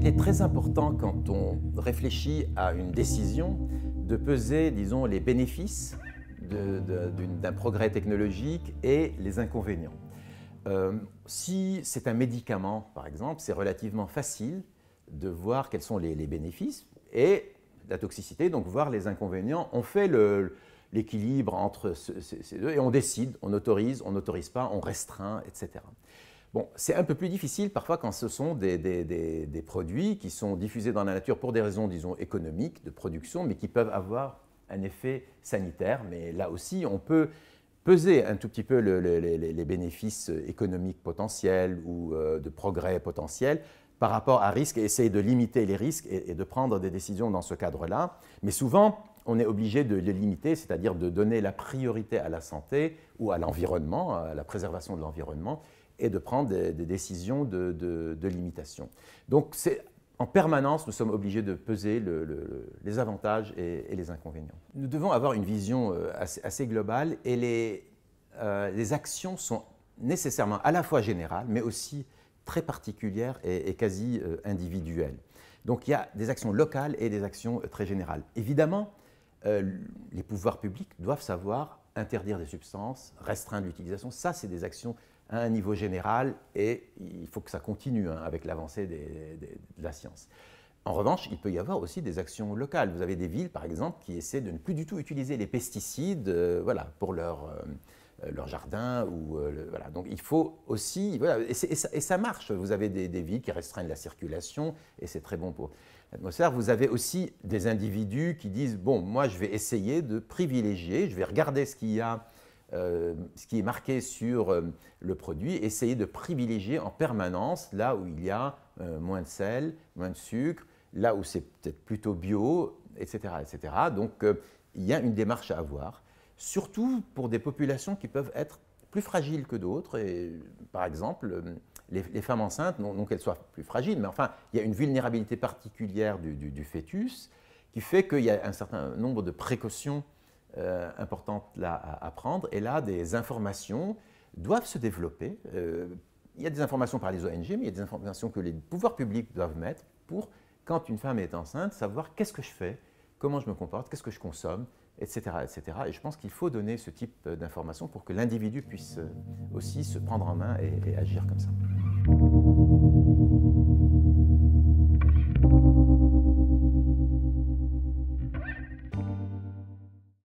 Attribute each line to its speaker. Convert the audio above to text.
Speaker 1: Il est très important quand on réfléchit à une décision de peser, disons, les bénéfices d'un progrès technologique et les inconvénients. Si c'est un médicament, par exemple, c'est relativement facile de voir quels sont les bénéfices et la toxicité, donc voir les inconvénients. On fait l'équilibre entre ces deux et on décide, on n'autorise pas, on restreint, etc. Bon, c'est un peu plus difficile parfois quand ce sont des produits qui sont diffusés dans la nature pour des raisons, disons, économiques, de production, mais qui peuvent avoir un effet sanitaire. Mais là aussi, on peut peser un tout petit peu les bénéfices économiques potentiels ou de progrès potentiels par rapport à risque et essayer de limiter les risques et de prendre des décisions dans ce cadre-là. Mais souvent, on est obligé de les limiter, c'est-à-dire de donner la priorité à la santé ou à l'environnement, à la préservation de l'environnement, et de prendre des décisions de limitation. Donc, en permanence, nous sommes obligés de peser les avantages et les inconvénients. Nous devons avoir une vision assez globale et les actions sont nécessairement à la fois générales, mais aussi très particulières et quasi individuelles. Donc, il y a des actions locales et des actions très générales. Évidemment, les pouvoirs publics doivent savoir interdire des substances, restreindre l'utilisation. Ça, c'est des actions à un niveau général et il faut que ça continue avec l'avancée de la science. En revanche, il peut y avoir aussi des actions locales. Vous avez des villes, par exemple, qui essaient de ne plus du tout utiliser les pesticides pour leur jardin. Voilà. Donc il faut aussi… Voilà, et ça marche. Vous avez des villes qui restreignent la circulation et c'est très bon pour l'atmosphère. Vous avez aussi des individus qui disent « Bon, moi, je vais essayer de privilégier, je vais regarder ce qu'il y a ce qui est marqué sur le produit, essayer de privilégier en permanence là où il y a moins de sel, moins de sucre, là où c'est peut-être plutôt bio, etc. etc. Donc il y a une démarche à avoir, surtout pour des populations qui peuvent être plus fragiles que d'autres. Par exemple, les femmes enceintes, non qu'elles soient plus fragiles, mais enfin, il y a une vulnérabilité particulière du fœtus qui fait qu'il y a un certain nombre de précautions importantes là à prendre. Et là, des informations doivent se développer. Il y a des informations par les ONG, mais il y a des informations que les pouvoirs publics doivent mettre pour, quand une femme est enceinte, savoir qu'est-ce que je fais, comment je me comporte, qu'est-ce que je consomme, etc. etc. Et je pense qu'il faut donner ce type d'informations pour que l'individu puisse aussi se prendre en main et agir comme ça.